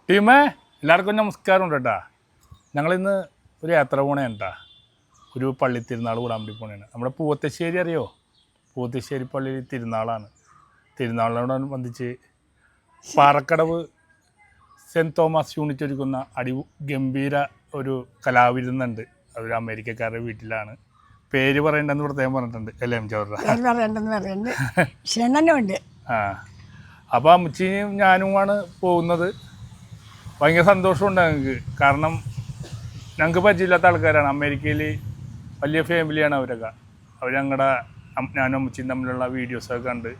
ടീമേ എല്ലാവർക്കും നമസ്കാരം ഉണ്ട് കേട്ടാ. ഞങ്ങളിന്ന് ഒരു യാത്ര പോണേണ് കേട്ടാ. ഒരു പള്ളി തിരുനാൾ കൂടാൻ വേണ്ടി പോണേണ്. നമ്മുടെ പൂവത്തശ്ശേരി അറിയോ? പൂവത്തശ്ശേരി പള്ളിയിൽ തിരുനാളാണ്. തിരുനാളിനോടനുബന്ധിച്ച് പാറക്കടവ് സെൻറ്റ് തോമസ് യൂണിറ്റ് ഒരുക്കുന്ന ഗംഭീര ഒരു കലാവിരുന്നുണ്ട്. അതൊരു അമേരിക്കക്കാരുടെ വീട്ടിലാണ്. പേര് പറയണ്ടെന്ന് പ്രത്യേകം പറഞ്ഞിട്ടുണ്ട് അല്ലേ ക്ഷണനുണ്ട്. ആ അപ്പോൾ അമ്മച്ചിയും ഞാനുമാണ് പോകുന്നത്. ഭയങ്കര സന്തോഷമുണ്ട് ഞങ്ങൾക്ക്. കാരണം ഞങ്ങൾക്ക് പരിചയമില്ലാത്ത ആൾക്കാരാണ്. അമേരിക്കയിൽ വലിയ ഫാമിലിയാണ് അവരൊക്കെ. അവർ ഞങ്ങളുടെ ഞാനും അമ്മച്ചിയും തമ്മിലുള്ള വീഡിയോസൊക്കെ കണ്ട്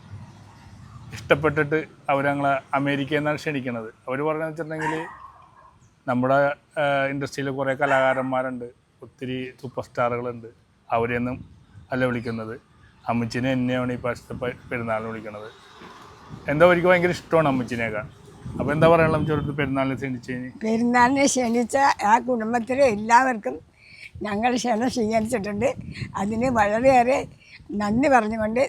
ഇഷ്ടപ്പെട്ടിട്ട് അവർ ഞങ്ങളെ അമേരിക്കയിൽ നിന്നാണ് ക്ഷണിക്കുന്നത്. അവർ പറയുന്നത് വെച്ചിട്ടുണ്ടെങ്കിൽ നമ്മുടെ ഇൻഡസ്ട്രിയിൽ കുറേ കലാകാരന്മാരുണ്ട്, ഒത്തിരി സൂപ്പർ സ്റ്റാറുകളുണ്ട്. അവരെയൊന്നും അല്ല വിളിക്കുന്നത്, അമ്മച്ചിനെ എന്നെയാണ് ഈ പ്രാവശ്യത്തെ പെരുന്നാളിന് വിളിക്കുന്നത്. എന്താ അവർക്ക് ഭയങ്കര ഇഷ്ടമാണ് അമ്മച്ചിനെയൊക്കെ. അപ്പോൾ എന്താ പറയാനുള്ള അമ്മച്ചോട് പെരുന്നാളിനെ പെരുന്നാളിനെ ക്ഷണിച്ച ആ കുടുംബത്തിലെ എല്ലാവർക്കും ഞങ്ങൾ ക്ഷണം സ്വീകരിച്ചിട്ടുണ്ട്. അതിന് വളരെയേറെ നന്ദി പറഞ്ഞുകൊണ്ട്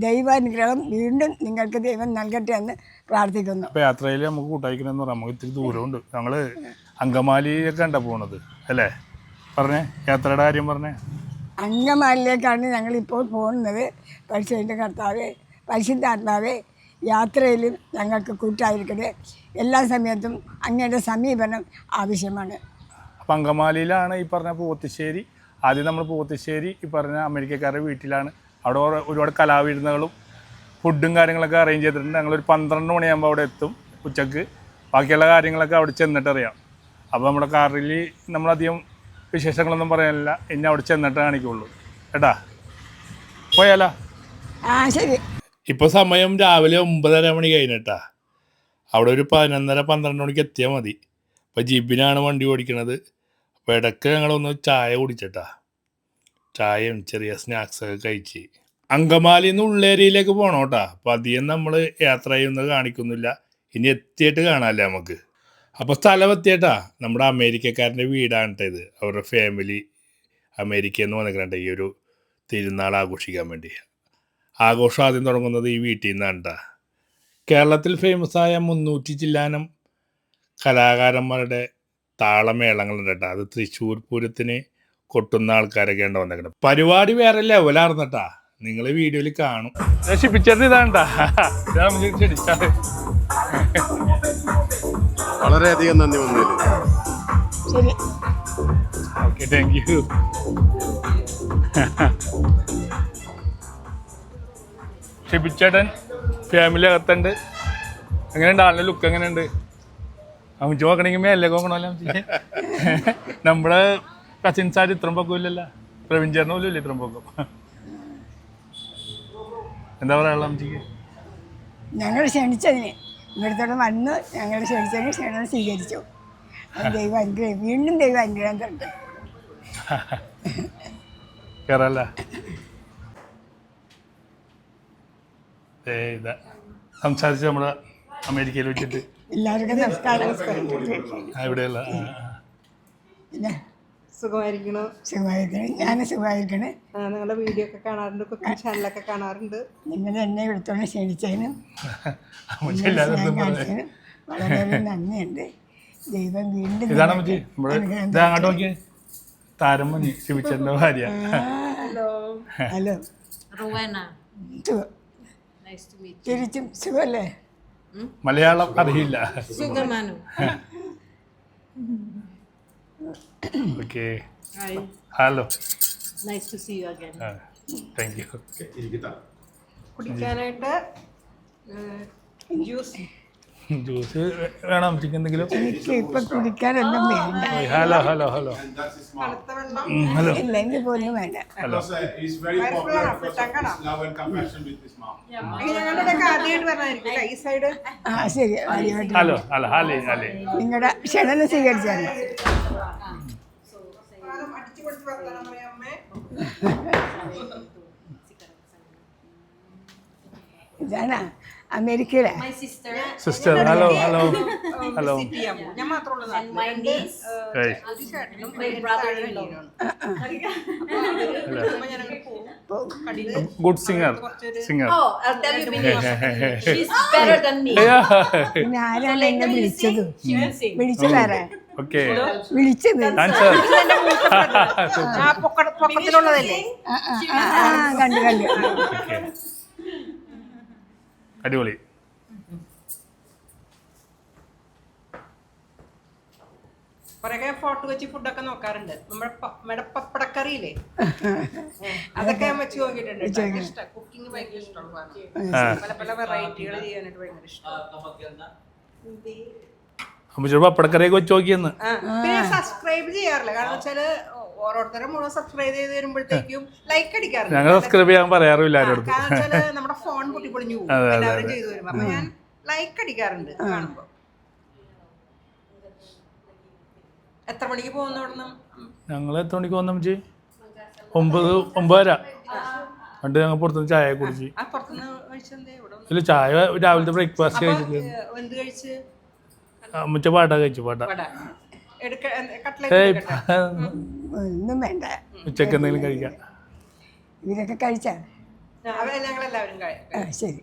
ദൈവാനുഗ്രഹം വീണ്ടും നിങ്ങൾക്ക് ദൈവം നൽകട്ടെ എന്ന് പ്രാർത്ഥിക്കുന്നു. അപ്പോൾ യാത്രയിൽ നമുക്ക് കൂട്ടായിക്കണമെന്ന് പറയാം. നമുക്ക് ഇത്തിരി ദൂരമുണ്ട്. ഞങ്ങൾ അങ്കമാലിയൊക്കെ ഉണ്ടാ പോകുന്നത് അല്ലേ? പറഞ്ഞേ, യാത്രയുടെ കാര്യം പറഞ്ഞേ. അങ്കമാലിയിലേക്കാണ് ഞങ്ങളിപ്പോൾ പോകുന്നത്. പരിശുദ്ധ കർത്താവേ, പരിശുദ്ധാത്മാവേ, യാത്രയിലും ഞങ്ങൾക്ക് കൂട്ടായിരിക്കട്ടെ. എല്ലാ സമയത്തും അങ്ങയുടെ സമീപനം ആവശ്യമാണ്. അപ്പം അങ്കമാലിയിലാണ് ഈ പറഞ്ഞ പൂവത്തശ്ശേരി. ആദ്യം നമ്മൾ പൂവത്തശ്ശേരി ഈ പറഞ്ഞ അമേരിക്കക്കാരുടെ വീട്ടിലാണ്. അവിടെ ഒരുപാട് കലാവിരുന്നുകളും ഫുഡും കാര്യങ്ങളൊക്കെ അറേഞ്ച് ചെയ്തിട്ടുണ്ട്. ഞങ്ങളൊരു 12 മണിയാകുമ്പോൾ അവിടെ എത്തും ഉച്ചക്ക്. ബാക്കിയുള്ള കാര്യങ്ങളൊക്കെ അവിടെ ചെന്നിട്ട് അറിയാം. അപ്പോൾ നമ്മുടെ കാറിൽ നമ്മളധികം വിശേഷങ്ങളൊന്നും പറയാനില്ല. ഇനി അവിടെ ചെന്നിട്ട് കാണിക്കുള്ളൂ കേട്ടാ. പോയാലോ? ശരി. ഇപ്പോൾ സമയം രാവിലെ 9:30 മണി കഴിഞ്ഞിട്ടാ. അവിടെ ഒരു 11:30-12 മണിക്ക് എത്തിയാൽ മതി. അപ്പോൾ ജിബിനാണ് വണ്ടി ഓടിക്കണത്. അപ്പോൾ ഇടയ്ക്ക് ഞങ്ങളൊന്ന് ചായ കുടിച്ചിട്ടാ. ചായയും ചെറിയ സ്നാക്സൊക്കെ കഴിച്ച് അങ്കമാലിയിൽ നിന്ന് ഉള്ളേരിയയിലേക്ക് പോകണം കേട്ടാ. അപ്പോൾ അധികം നമ്മൾ യാത്ര ചെയ്യുന്നത് കാണിക്കുന്നില്ല. ഇനി എത്തിയിട്ട് കാണാമല്ലേ നമുക്ക്. അപ്പോൾ സ്ഥലം എത്തിയേട്ടാ. നമ്മുടെ അമേരിക്കക്കാരൻ്റെ വീടാണ് കേട്ടോ ഇത്. അവരുടെ ഫാമിലി അമേരിക്കയിൽ നിന്ന് വന്നിട്ടുണ്ട് ഈ ഒരു തിരുനാൾ ആഘോഷിക്കാൻ വേണ്ടി. ആഘോഷം ആദ്യം തുടങ്ങുന്നത് ഈ വീട്ടിൽ നിന്നാണ് കേട്ടോ. കേരളത്തിൽ ഫേമസായ 300 ചില്ലാനം കലാകാരന്മാരുടെ താളമേളങ്ങളുണ്ട് കേട്ടോ. അത് തൃശ്ശൂർ പൂരത്തിന് കൊട്ടുന്ന ആൾക്കാരൊക്കെ ഉണ്ട് വന്നേക്കണം. പരിപാടി വേറെ ലെവലാർന്നു കേട്ടാ. നിങ്ങൾ വീഡിയോയിൽ കാണും. നശിപ്പിച്ചത് ഇതാണ്ടാ. വളരെയധികം നന്ദി വന്നതിൽ. Okay, thank you. ഷിബിച്ചേട്ടൻ ഫാമിലി അകത്തുണ്ട്. എങ്ങനെയുണ്ട് ആളുടെ ലുക്ക്? എങ്ങനെയുണ്ട് അമ്മച്ചി? നോക്കണമെങ്കിൽ മേലെ നോക്കണമല്ലോ അമ്മച്ചി. നമ്മുടെ കസിൻസാർ ഇത്രയും പൊക്കമില്ലല്ലോ. പ്രവീൺ ചേട്ടൻ പോലും ഇല്ല ഇത്രയും പൊക്കം. എന്താ പറയാനുള്ള അമ്മച്ചിക്ക്? ഞങ്ങൾ ക്ഷണിച്ചതിന് ഇവിടുത്തോടെ വന്ന് ഞങ്ങൾ ക്ഷണിച്ചതിന് ക്ഷണം സ്വീകരിച്ചു. ദൈവം അനുഗ്രഹം, വീണ്ടും ദൈവം അനുഗ്രഹം തരട്ടെ. കയറല്ല. ഇതാ സംസാരിച്ച് നമ്മുടെ അമേരിക്കയിൽ വെച്ചിട്ട് എല്ലാവർക്കും നമസ്കാരം. ഇവിടെയുള്ള സുഖമായിരിക്കണോ? സുഖമായിരിക്കണം. ഞാൻ സുഖമായിരിക്കണേ. നിങ്ങളുടെ വീഡിയോ ഒക്കെ കാണാറുണ്ട്, കുക്കിംഗ് ചാനലൊക്കെ കാണാറുണ്ട്. നിങ്ങൾ എന്നെ ഇവിടുത്തോടെ ക്ഷണിച്ചതിനും കാണിച്ചതിനും വളരെ നന്ദിയുണ്ട്. ദൈവം വീണ്ടും അങ്ങോട്ട് നോക്കിയേ. താരം മഞ്ഞ് ശിവിച്ചന്റെ ഭാര്യ. ഹലോ, തിരിച്ചും സുഖല്ലേ? മലയാളം അറിയില്ല. Okay, hello, thank you. കുടിക്കാനായിട്ട് ജ്യൂസ് വേണം ചിക്കൻ എന്തെങ്കിലും? എനിക്ക് ഇപ്പൊ കുടിക്കാനൊന്നും വേണ്ട. Hello hello hello hello. ഇല്ല, എനിക്ക് പോലും വേണ്ട. ഹലോ. ശരി. ഹലോ ഹലോ ഹാലേ ഹാലേ. നിങ്ങളുടെ ക്ഷണം സ്വീകരിച്ചാണ്. ഇതാണ് അമേരിക്കയിലെ സിസ്റ്റർ. Hello hello hello. ഞാൻ മാത്രമുള്ള hello. Good singer singer Oh, I'll tell you Minnie. She's better than me. പിന്നെ ആരാണ് എന്നെ വിളിച്ചത് She will sing. വിളിച്ചതാരാ ഓക്കെ വിളിച്ചത് ഡാൻസർ ആ പൊക്കത്തിലുള്ളതല്ലേ കണ്ടു അടിപൊളി. കൊറേ ഫോർട്ട് വെച്ച് ഫുഡൊക്കെ നോക്കാറുണ്ട്. നമ്മുടെ പപ്പടക്കറിയില്ലേ, അതൊക്കെ ഞാൻ വെച്ച് നോക്കിയിട്ടുണ്ട്. ഇഷ്ടം കുക്കിംഗ് ഭയങ്കര ഇഷ്ടമുള്ള പല പല വെറൈറ്റികൾ ചെയ്യാനായിട്ട് ഭയങ്കര ഇഷ്ടം. അമ്മച്ചോട് പപ്പടക്കറിയൊക്കെ വെച്ച് നോക്കിയെന്ന്. പിന്നെ സബ്സ്ക്രൈബ് ചെയ്യാറില്ല, കാരണം വെച്ചാല് ഓരോരുത്തരും മുഴുവൻ സബ്സ്ക്രൈബ് ചെയ്ത് വരുമ്പോഴത്തേക്കും ലൈക്ക് അടിക്കാറില്ല. ഞങ്ങൾ സബ്സ്ക്രൈബ് ചെയ്യാൻ പറയാറില്ല ആരോടും. കാരണം വെച്ചാല് നമ്മുടെ ഫോൺ പൊട്ടിപ്പൊളിഞ്ഞു പോകും എല്ലാവരും ചെയ്തു വരുമ്പോ. അപ്പൊ ഞാൻ ലൈക്ക് അടിക്കാറുണ്ട് കാണുമ്പോ. എത്ര മണിക്ക് പോകുന്നു അവിടെ നിന്ന്? ഞങ്ങൾ എത്ര മണിക്ക് വന്നു അമ്മച്ചി? 9:30 എന്നിട്ട് ഞങ്ങൾ പുറത്തുനിന്ന് ചായ കുടിച്ച്. ഇല്ല, ചായ രാവിലത്തെ ബ്രേക്ക്ഫാസ്റ്റ് കഴിച്ചില്ല. എന്ത് കഴിച്ച്? അമ്മച്ച പാട്ട കഴിച്ചു. പാട്ട ഒന്നും വേണ്ട, ഉച്ചക്ക് എന്തെങ്കിലും കഴിക്കാം. ഇവരൊക്കെ കഴിച്ചാ? ഞങ്ങളെല്ലാവരും ശരി.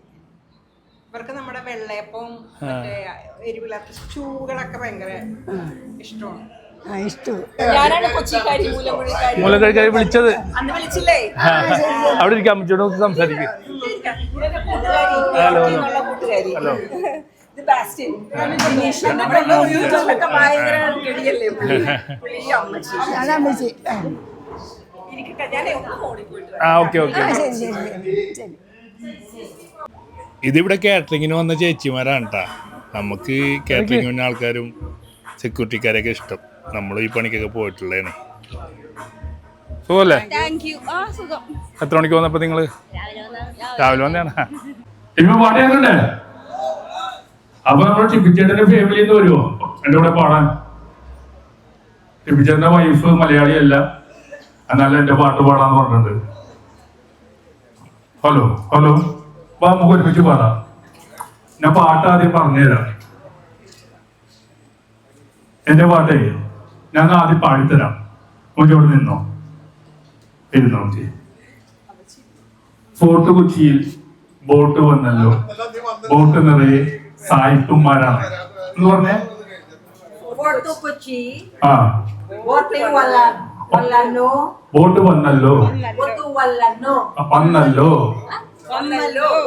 ഇവർക്ക് നമ്മുടെ വെള്ളയപ്പവും മറ്റേ എരിവില്ലാത്ത സ്റ്റൂകളൊക്കെ ഭയങ്കര ഇഷ്ടമാണ്. ഞാനാണ് കൊച്ചിക്കാരി, മൂലക്കഴിക്കാരി വിളിച്ചത്. അന്ന് വിളിച്ചില്ലേ? അവിടെ ഇരിക്കാം, അമ്മച്ചോട് സംസാരിക്കും. Hello hello. ആ ഓക്കെ ഓക്കെ. ഇതിവിടെ കാറ്ററിങ്ങിന് വന്ന ചേച്ചിമാരാണ് കേട്ടാ. നമുക്ക് കാറ്ററിംഗ് വന്ന ആൾക്കാരും സെക്യൂരിറ്റിക്കാരൊക്കെ ഇഷ്ടം. നമ്മൾ ഈ പണിക്കൊക്കെ പോയിട്ടുള്ളതാണ്. സുഖമല്ലേ? എത്ര മണിക്ക് വന്നപ്പോ നിങ്ങള്? രാവിലെ വന്നതാണ്. ഇപ്പൊ പാടിയാക്കണ്ടേ? അപ്പൊ നമ്മുടെ ടിപ്പിച്ചേട്ടന്റെ ഫാമിലി നിന്ന് വരുമോ എന്റെ കൂടെ പാടാൻ? ടിപ്പിച്ചേട്ടന്റെ വൈഫ് മലയാളിയല്ല, എന്നാലും എന്റെ പാട്ട് പാടാന്ന് പറഞ്ഞിട്ടുണ്ട്. ഹലോ ഹലോ, അപ്പൊ നമുക്ക് ഒരുമിച്ച് പാടാം. ഞാൻ പാട്ട് ആദ്യം പറഞ്ഞുതരാം. എന്റെ പാട്ടേ ഞാൻ ആദ്യം പാടിത്തരാം. ഇവിടെ നിന്നോ, ഇരുന്നോ. ഫോർട്ട് കൊച്ചിയിൽ ബോട്ട് വന്നല്ലോ, ബോട്ട് നിറയെ സായിപ്പുമാരാണ് എന്ന് പറഞ്ഞേ. ആ, ബോട്ട് വന്നല്ലോ,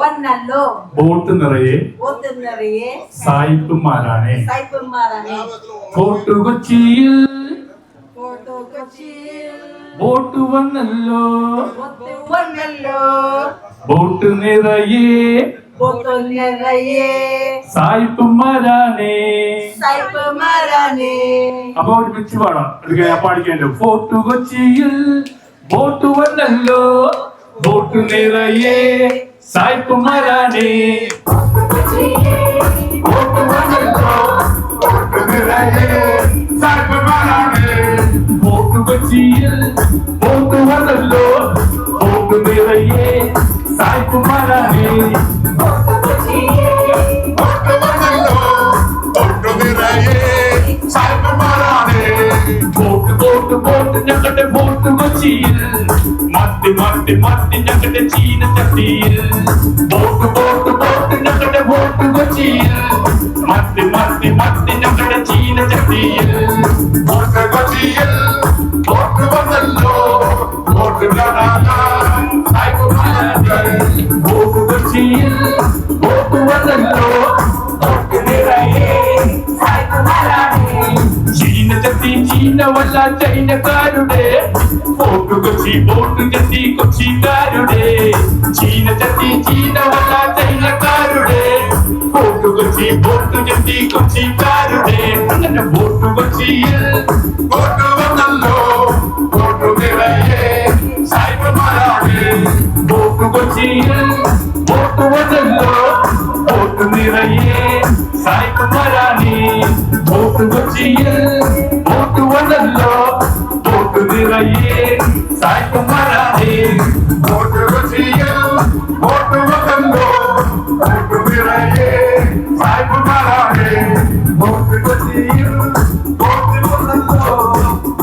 വന്നല്ലോ, ബോട്ട് നിറയെ സായിപ്പുമാരാണ്. ഫോർട്ട് കൊച്ചിയിൽ ബോട്ട് വന്നല്ലോ, ബോട്ട് നിറയെ സായിപ്പുമാരാണ്. അപ്പൊ ഒരുമിച്ച് പാടാം. ഞാൻ പാടിക്കല്ലോ. ഫോർട്ട് കൊച്ചിയിൽ ബോട്ട് വന്നല്ലോ, ബോട്ട് നിറയെ സായിപ്പുമാരാണ്. ബോട്ട് വന്നല്ലോ, ബോട്ട് നിറയെ സായിപ്പുമാരാണ്. ബോട്ട് കൊച്ചിയിൽ ബോട്ട് വന്നല്ലോ, ബോട്ട് നിറയെ സായിപ്പുമാരാണ്. ബോട്ട് ബോട്ട് ബോട്ട് ഞങ്ങളുടെ ബോട്ട് കൊച്ചിയിൽ, മത്തി മത്തി മത്തി ഞങ്ങളുടെ ചീന ചട്ടിയിൽ. ബോട്ട് ബോട്ട് ബോട്ട് ഞങ്ങളുടെ ബോട്ട് കൊച്ചിയിൽ, മത്തി മത്തി മത്തി ഞങ്ങളുടെ ചീന ചട്ടിയിൽ. ബോട്ട് കൊച്ചിയിൽ ബോട്ട് വന്നല്ലോ, ബോട്ട് ബോട്ട് കൊച്ചിയിൽ ബോട്ട് വന്നല്ലോ, ബോട്ട് നിറയെ ചീന ചട്ടി ചീനവല്ല ചൈനക്കാരുടെ. ബോട്ട് കൊച്ചി ബോട്ട് ചട്ടി കൊച്ചിക്കാരുടെ. ചീന ചട്ടി ചീനവല്ല ചൈനക്കാരുടെ. ബോട്ട് കൊച്ചി ബോട്ട് ചട്ടി കൊച്ചിക്കാരുടെ. അങ്ങനെ ബോട്ട് കൊച്ചിയിൽ ബോട്ട് വന്നല്ലോ, ബോട്ട് നിറയെ സായിപ്പുമാരാണ്. ബോട്ട് കൊച്ചിയിൽ ബോട്ട് വന്നല്ലോ, ബോട്ട് നിറയെ സായിപ്പുമാരാണ്. ബോട്ട് കൊച്ചിയിൽ ബോട്ട് വന്നല്ലോ, ബോട്ട് നിറയെ സായിപ്പുമാരാണ്. ബോട്ട് കൊച്ചിയിൽ ബോട്ട് വന്നല്ലോ, ബോട്ട് നിറയെ സായിപ്പുമാരാണ്. ബോട്ട് കൊച്ചിയിൽ ബോട്ട് വന്നല്ലോ,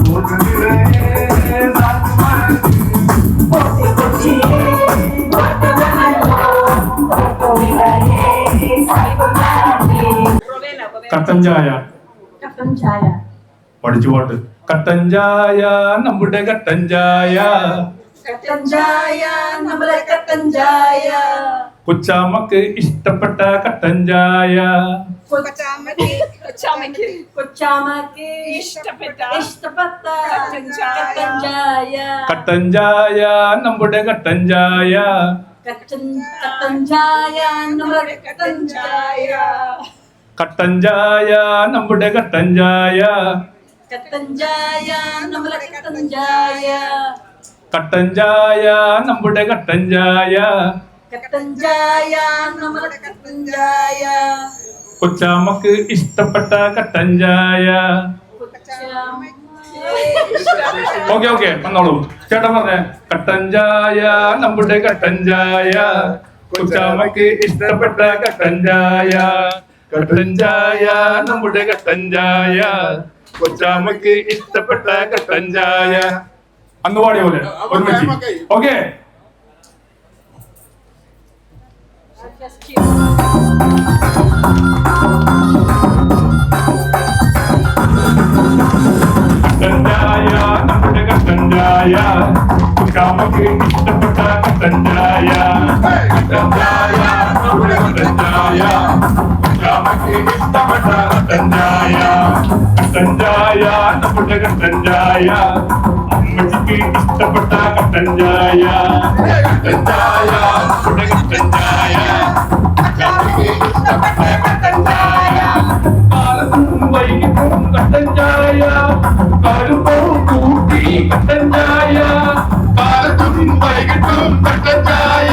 ബോട്ട് നിറയെ സായിപ്പുമാരാണ്. ബോട്ട് കൊച്ചിയിൽ കട്ടൻ ചായ Katan Jaya. പഠിച്ചു പാട്ട്. കട്ടൻ ചായ നമ്മുടെ കട്ടൻ ചായ, Katan Jaya, namanya Katan Jaya. കൊച്ചാമ്മക്ക് ഇഷ്ടപ്പെട്ട കട്ടൻ ചായ. Kocamaki. Ishtapata. Katan Jaya. കട്ടൻ ചായ നമ്മുടെ കട്ടൻ ചായ, Katan Jaya, namanya Katan Jaya. കട്ടൻ ചായ നമ്മുടെ കട്ടൻ ചായ, Katan Jaya, namanya Katan Jaya. കട്ടൻ ചായ നമ്മുടെ കട്ടൻ ചായ, Katan Jaya, namanya Katan Jaya. കൊച്ചാമ്മക്ക് ഇഷ്ടപ്പെട്ട കട്ടൻ ചായ. ഓക്കെ ഓക്കെ വന്നോളൂ. ചേട്ടൻ പറഞ്ഞേ. കട്ടൻ ചായ നമ്മുടെ കട്ടൻ ചായ, കൊച്ചാമ്മക്ക് ഇഷ്ടപ്പെട്ട കട്ടൻ ചായ. കട്ടൻ ചായ നമ്മുടെ കട്ടൻ ചായ, കൊച്ചാമ്മക്ക് ഇഷ്ടപ്പെട്ട കട്ടൻ ചായ. അന്ന് പാടിയ പോലെ ഒരുമിച്ച്. ഓക്കെ. കട്ടൻ ചായ നമ്മുടെ കട്ടൻ ചായ, കൊച്ചാമ്മക്ക് ഇഷ്ടപ്പെട്ട കട്ടൻ ചായ. കട്ടൻ ചായ നമ്മുടെ കട്ടൻ ചായ, കൊച്ചാമ്മക്ക് ഇഷ്ടപ്പെട്ട കട്ടൻ ചായ. കട്ടൻ ചായ നമ്മുടെ കട്ടൻ ചായ, അമ്മച്ചിക്ക് ഇഷ്ടപ്പെട്ട കട്ടൻ ചായ. കട്ടൻ ചായ നമ്മുടെ കട്ടൻ ചായ, കൊച്ചാമ്മക്ക് ഇഷ്ടപ്പെട്ട കട്ടൻ ചായ. കാലത്തും വൈകിട്ടും കട്ടൻ ചായ, കാലുമ്പോൾ കൂട്ടി കട്ടൻ ചായ. കാലത്തും വൈകിട്ടും കട്ടൻ ചായ,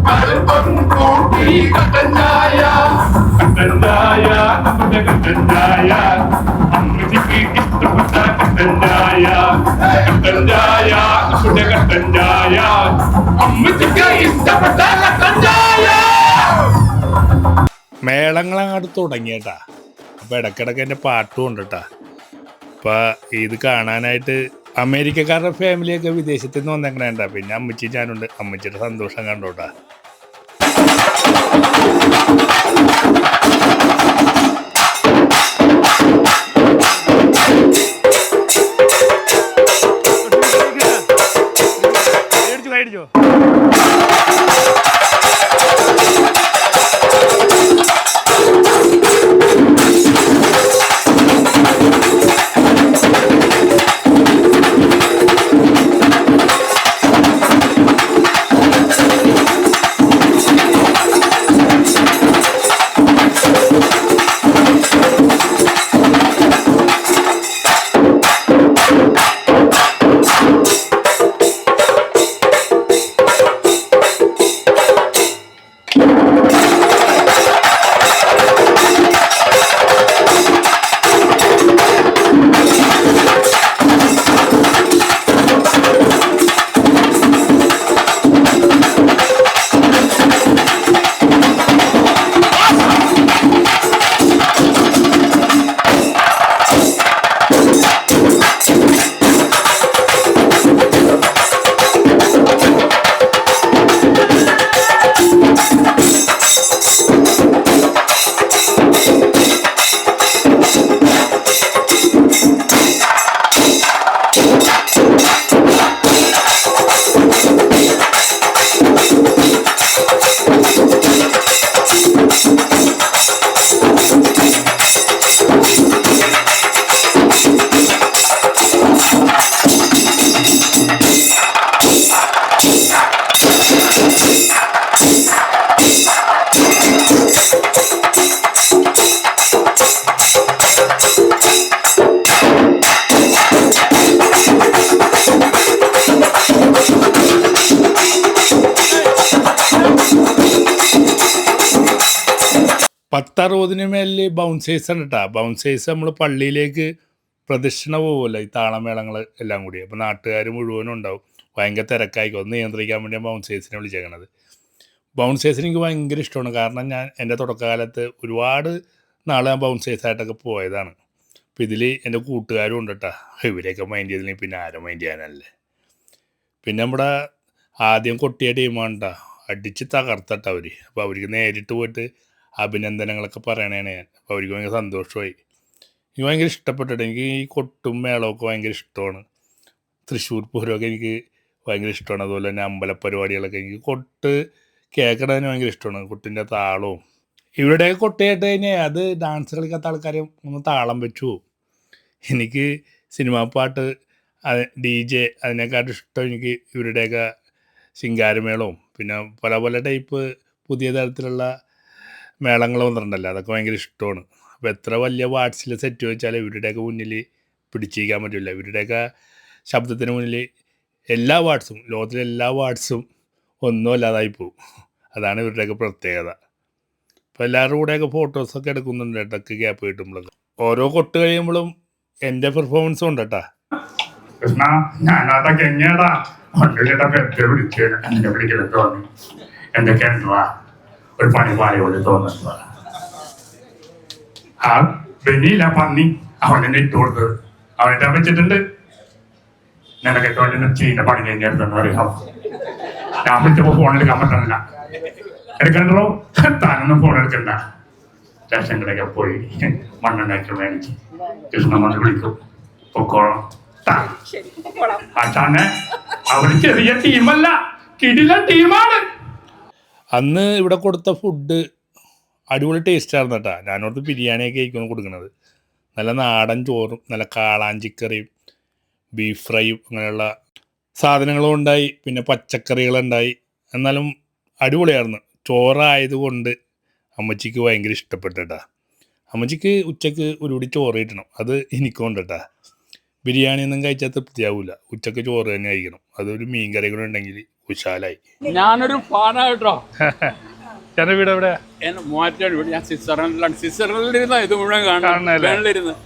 കാലുമ്പോൾ കൂട്ടി കട്ടൻ ചായ. കട്ടൻ ചായ നമ്മുടെ കട്ടൻ ചായ, അമ്മച്ചിക്ക് ഇഷ്ടപ്പെട്ട കട്ടൻ ചായ. കട്ടൻ ചായ നമ്മുടെ കട്ടൻ ചായ, അമ്മച്ചിക്ക് ഇഷ്ടപ്പെട്ട കട്ടൻ ചായ. മേളങ്ങളങ്ങോട്ട് തുടങ്ങിയേട്ടാ. അപ്പോൾ ഇടയ്ക്കിടയ്ക്ക് എൻ്റെ പാട്ടും ഉണ്ട് കേട്ടാ. അപ്പോൾ ഇത് കാണാനായിട്ട് അമേരിക്കക്കാരുടെ ഫാമിലിയൊക്കെ വിദേശത്ത് നിന്ന് വന്നേക്കണേണ്ട. പിന്നെ അമ്മച്ചി ഞാനുണ്ട്. അമ്മച്ചിയുടെ സന്തോഷം കണ്ടോട്ടാ. കൈയടിച്ചോ. പത്തറുപതിന് മേലിൽ ബൗൺസേഴ്സ് ഉണ്ട് കേട്ടോ. ബൗൺസേഴ്സ് നമ്മൾ പള്ളിയിലേക്ക് പ്രദക്ഷിണ പോകുമല്ലോ ഈ താളമേളങ്ങൾ എല്ലാം കൂടി. അപ്പോൾ നാട്ടുകാർ മുഴുവനും ഉണ്ടാവും. ഭയങ്കര തിരക്കായിക്കോ. ഒന്ന് നിയന്ത്രിക്കാൻ വേണ്ടിയാണ് ബൗൺസേഴ്സിനെ വിളിച്ചേക്കണത്. ബൗൺസേഴ്സിന് എനിക്ക് ഭയങ്കര ഇഷ്ടമാണ്. കാരണം ഞാൻ എൻ്റെ തുടക്കകാലത്ത് ഒരുപാട് നാൾ ഞാൻ ബൗൺസേഴ്സായിട്ടൊക്കെ പോയതാണ്. അപ്പോൾ ഇതിൽ എൻ്റെ കൂട്ടുകാരും ഉണ്ട് കേട്ടോ. ഇവരെയൊക്കെ മൈൻഡ് ചെയ്തില്ലെങ്കിൽ പിന്നെ ആരും മൈൻഡ് ചെയ്യാനല്ലേ. പിന്നെ നമ്മുടെ ആദ്യം കൊട്ടിയ ടീമാണ് കേട്ടോ. അടിച്ച് തകർത്തട്ട അവർ. അപ്പോൾ അവർക്ക് നേരിട്ട് പോയിട്ട് അഭിനന്ദനങ്ങളൊക്കെ പറയണേണ് ഞാൻ. അപ്പോൾ അവർക്ക് ഭയങ്കര സന്തോഷമായി. എനിക്ക് ഭയങ്കര ഇഷ്ടപ്പെട്ടിട്ട്. എനിക്ക് ഈ കൊട്ടും മേളമൊക്കെ ഭയങ്കര ഇഷ്ടമാണ്. തൃശ്ശൂർ പൂരമൊക്കെ എനിക്ക് ഭയങ്കര ഇഷ്ടമാണ്. അതുപോലെ തന്നെ അമ്പലപ്പരിപാടികളൊക്കെ എനിക്ക് കൊട്ട് കേൾക്കണതിന് ഭയങ്കര ഇഷ്ടമാണ്. കൊട്ടിൻ്റെ താളവും ഇവിടെയൊക്കെ കൊട്ട് കേട്ട് കഴിഞ്ഞാൽ അത് ഡാൻസ് കളിക്കാത്ത ആൾക്കാരും ഒന്ന് താളം വെച്ചു പോകും. എനിക്ക് സിനിമാ പാട്ട് DJ അതിനെക്കാട്ടും ഇഷ്ടം എനിക്ക് ഇവരുടെയൊക്കെ ശിങ്കാരമേളവും പിന്നെ പല പല ടൈപ്പ് പുതിയ തരത്തിലുള്ള മേളങ്ങൾ വന്നിട്ടുണ്ടല്ലോ, അതൊക്കെ ഭയങ്കര ഇഷ്ടമാണ്. അപ്പോൾ എത്ര വലിയ വാട്സിൽ സെറ്റ് വെച്ചാൽ ഇവരുടെയൊക്കെ മുന്നിൽ പിടിച്ചിരിക്കാൻ പറ്റില്ല. ഇവരുടെയൊക്കെ ശബ്ദത്തിന് മുന്നിൽ എല്ലാ വാട്സും, ലോകത്തിലെ എല്ലാ വാട്സും ഒന്നും അല്ലാതായി പോകും. അതാണ് ഇവരുടെയൊക്കെ പ്രത്യേകത. അപ്പോൾ എല്ലാവരുടെ കൂടെയൊക്കെ ഫോട്ടോസൊക്കെ എടുക്കുന്നുണ്ട് ഇടയ്ക്ക് ഗ്യാപ്പ് കിട്ടുമ്പോഴൊക്കെ. ഓരോ കൊട്ട് കഴിയുമ്പോഴും എൻ്റെ പെർഫോമൻസും ഉണ്ട് കേട്ടാ. കൃഷ്ണ, ഞാനതൊക്കെ എങ്ങനെയാടാ വണ്ടിയുടെ പെട്ടെ വിളിക്കാൻ എന്നെ വിളിക്കുന്നത് തോന്നി. എന്തൊക്കെയാ ഒരു പണിപാളി പോലെ തോന്നുന്നത്. ആ ബെനിയില്ല പന്നി, അവനെ ഇട്ട് കൊടുത്തത് അവനെ വെച്ചിട്ടുണ്ട്. നിനക്കൊക്കെ വല്ല ചെയ്യുന്ന പണി കഴിഞ്ഞായിരുന്നു അറിയാം. ഞാൻ വിളിച്ചപ്പോ ഫോൺ എടുക്കാൻ പറ്റണില്ല. എടുക്കണ്ടോ? താനൊന്നും ഫോൺ എടുക്കണ്ട. സ്റ്റേഷനിലൊക്കെ പോയി മണ്ണെണ്ണയൊക്കെ മേടിച്ച് കൃഷ്ണമോനെ വിളിക്കും. പൊക്കോളം. ആശാനെ, അവര് ചെറിയ ടീമല്ല, കിടില ടീമാണ്. അന്ന് ഇവിടെ കൊടുത്ത ഫുഡ് അടിപൊളി ടേസ്റ്റായിരുന്നു കേട്ടോ. ഞാനോടത്ത് ബിരിയാണിയൊക്കെ ആയിരിക്കും കൊടുക്കുന്നത്. നല്ല നാടൻ ചോറും നല്ല കാളാഞ്ചിക്കറിയും ബീഫ് ഫ്രൈയും അങ്ങനെയുള്ള സാധനങ്ങളും ഉണ്ടായി. പിന്നെ പച്ചക്കറികളുണ്ടായി. എന്നാലും അടിപൊളിയായിരുന്നു. ചോറായതുകൊണ്ട് അമ്മച്ചിക്ക് ഭയങ്കര ഇഷ്ടപ്പെട്ടിട്ടാ. അമ്മച്ചിക്ക് ഉച്ചക്ക് ഒരു പിടി ചോറ് കിട്ടണം. അത് എനിക്കും ഉണ്ട് കേട്ടാ. ബിരിയാണി ഒന്നും കഴിച്ചാൽ തൃപ്തിയാവില്ല. ഉച്ചക്ക് ചോറ് തന്നെ കഴിക്കണം. അതൊരു മീൻ കറി കൂടെ ഉണ്ടെങ്കിൽ കുശാലായി. ഞാനൊരു ഫാനായിട്ടോ. ചേട്ടൻ വീട് എവിടെയാ? മൂവാറ്റുപുഴ വീട്. ഞാൻ സ്വിറ്റ്സർലൻഡിലിരുന്ന ഇത് മുഴുവൻ കാണാനിരുന്ന്.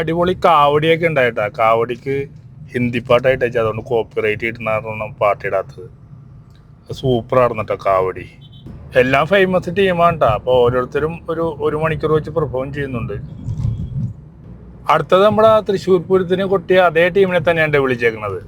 അടിപൊളി കാവടിയൊക്കെ ഉണ്ടായിട്ടാ. കാവടിക്ക് ഹിന്ദി പാട്ടായിട്ട് വെച്ചാൽ അതുകൊണ്ട് കോപ്പിറൈറ്റ് കിട്ടുന്ന പാട്ടിടാത്തത്. സൂപ്പറായിരുന്നു കേട്ടോ കാവടി. എല്ലാം ഫേമസ് ടീമാണ് കേട്ടോ. അപ്പോൾ ഓരോരുത്തരും ഒരു മണിക്കൂർ വെച്ച് പെർഫോം ചെയ്യുന്നുണ്ട്. അടുത്തത് നമ്മുടെ തൃശ്ശൂർ പൂരത്തിന് കൊട്ടിയ അതേ ടീമിനെ തന്നെയാണ് വിളിച്ചേക്കുന്നത്.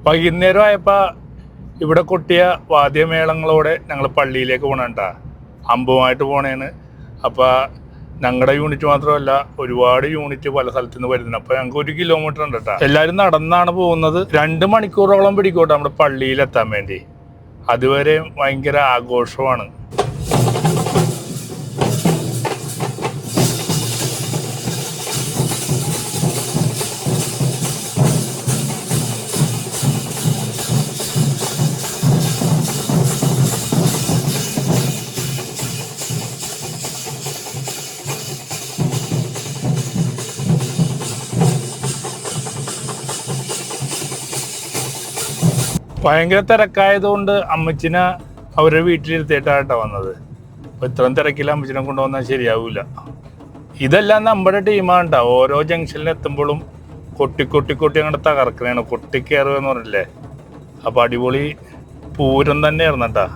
വൈകുന്നേരം ആയപ്പോൾ ഇവിടെ കൊട്ടിയ വാദ്യമേളങ്ങളോടെ ഞങ്ങൾ പള്ളിയിലേക്ക് പോകണേട്ടാ, അമ്പുമായിട്ട് പോണേന്ന്. അപ്പോൾ ഞങ്ങളുടെ യൂണിറ്റ് മാത്രമല്ല, ഒരുപാട് യൂണിറ്റ് പല സ്ഥലത്തു നിന്ന് വരുന്നുണ്ട്. അപ്പോൾ ഞങ്ങൾക്ക് 1 കിലോമീറ്റർ ഉണ്ട് കേട്ടോ. എല്ലാവരും നടന്നാണ് പോകുന്നത്. 2 മണിക്കൂറോളം പിടിക്കോട്ടെ നമ്മുടെ പള്ളിയിലെത്താൻ വേണ്ടി. അതുവരെ ഭയങ്കര ആഘോഷമാണ്. ഭയങ്കര തിരക്കായതുകൊണ്ട് അമ്മച്ചിനെ അവരുടെ വീട്ടിലിരുത്തിയിട്ടാണ് വന്നത്. അപ്പോൾ ഇത്രയും തിരക്കിൽ അമ്മച്ചിനെ കൊണ്ടുവന്നാൽ ശരിയാവില്ല. ഇതെല്ലാം നമ്മുടെ ടീമാണ് കേട്ടോ. ഓരോ ജംഗ്ഷനിൽ എത്തുമ്പോഴും കൊട്ടി അങ്ങോട്ട് തകർക്കണേണ്. കൊട്ടിക്കയറുക എന്ന് പറഞ്ഞില്ലേ. അപ്പോൾ അടിപൊളി പൂരം തന്നെയായിരുന്നു കേട്ടോ.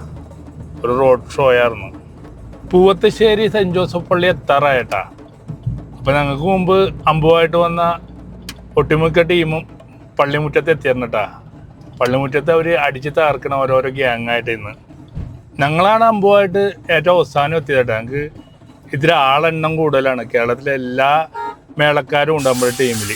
ഒരു റോഡ് ഷോ ആയിരുന്നു. പൂവത്തുശ്ശേരി സെൻറ്റ് ജോസഫ് പള്ളി എത്താറായിട്ടാ. അപ്പോൾ ഞങ്ങൾക്ക് മുമ്പ് അമ്പുമായിട്ട് വന്ന ഒട്ടുമിക്ക ടീമും പള്ളിമുറ്റത്ത് എത്തിയിരുന്നു കേട്ടോ. പള്ളിമുറ്റത്ത് അവർ അടിച്ച് തകർക്കണ ഓരോരോ ഗ്യാങ്ങായിട്ട് ഇന്ന്. ഞങ്ങളാണ് അമ്പുമായിട്ട് ഏറ്റവും അവസാനം എത്തിയതായിട്ട്. ഞങ്ങൾക്ക് ഇത്തിരി ആളെണ്ണം കൂടുതലാണ്. കേരളത്തിലെ എല്ലാ മേളക്കാരും ഉണ്ട് നമ്മുടെ ടീമിൽ.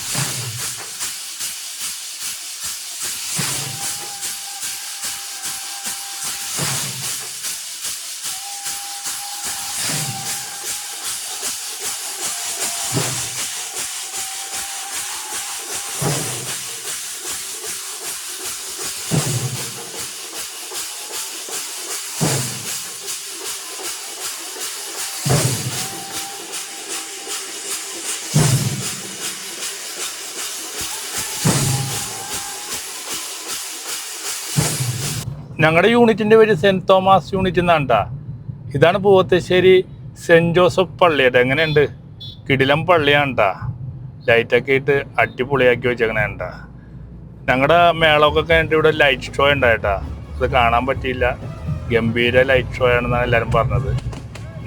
ഞങ്ങളുടെ യൂണിറ്റിൻ്റെ പേര് സെൻറ്റ് തോമസ് യൂണിറ്റ് എന്നാണ് കേട്ടോ. ഇതാണ് പൂവത്തുശ്ശേരി സെൻറ്റ് ജോസഫ് പള്ളിയായിട്ട്. എങ്ങനെയുണ്ട്? കിടിലം പള്ളിയാണ് കേട്ടോ. ലൈറ്റൊക്കെ ഇട്ട് അടിപൊളിയാക്കി വെച്ചേക്കണേ കേട്ടോ. ഞങ്ങളുടെ മേളമൊക്കെ കഴിഞ്ഞിട്ട് ഇവിടെ ലൈറ്റ് ഷോ ഉണ്ടായിട്ടാ. അത് കാണാൻ പറ്റിയില്ല. ഗംഭീര ലൈറ്റ് ഷോ ആണെന്നാണ് എല്ലാവരും പറഞ്ഞത്.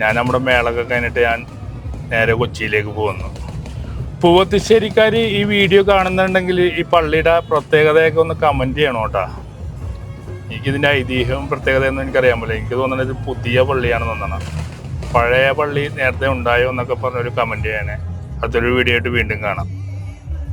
ഞാൻ നമ്മുടെ മേളമൊക്കെ കഴിഞ്ഞിട്ട് ഞാൻ നേരെ കൊച്ചിയിലേക്ക് പോകുന്നു. പൂവത്തുശ്ശേരിക്കാർ ഈ വീഡിയോ കാണുന്നുണ്ടെങ്കിൽ ഈ പള്ളിയുടെ പ്രത്യേകതയൊക്കെ ഒന്ന് കമൻറ്റ് ചെയ്യണം കേട്ടോ. എനിക്കിതിൻ്റെ ഐതിഹ്യവും പ്രത്യേകതയൊന്നും എനിക്കറിയാൻ പറ്റില്ല. എനിക്ക് തോന്നുന്നത് ഇത് പുതിയ പള്ളിയാണെന്ന് തോന്നണം. പഴയ പള്ളി നേരത്തെ ഉണ്ടായോ എന്നൊക്കെ പറഞ്ഞൊരു കമൻറ്റ് ചെയ്യണേ. അടുത്തൊരു വീഡിയോ ആയിട്ട് വീണ്ടും കാണാം.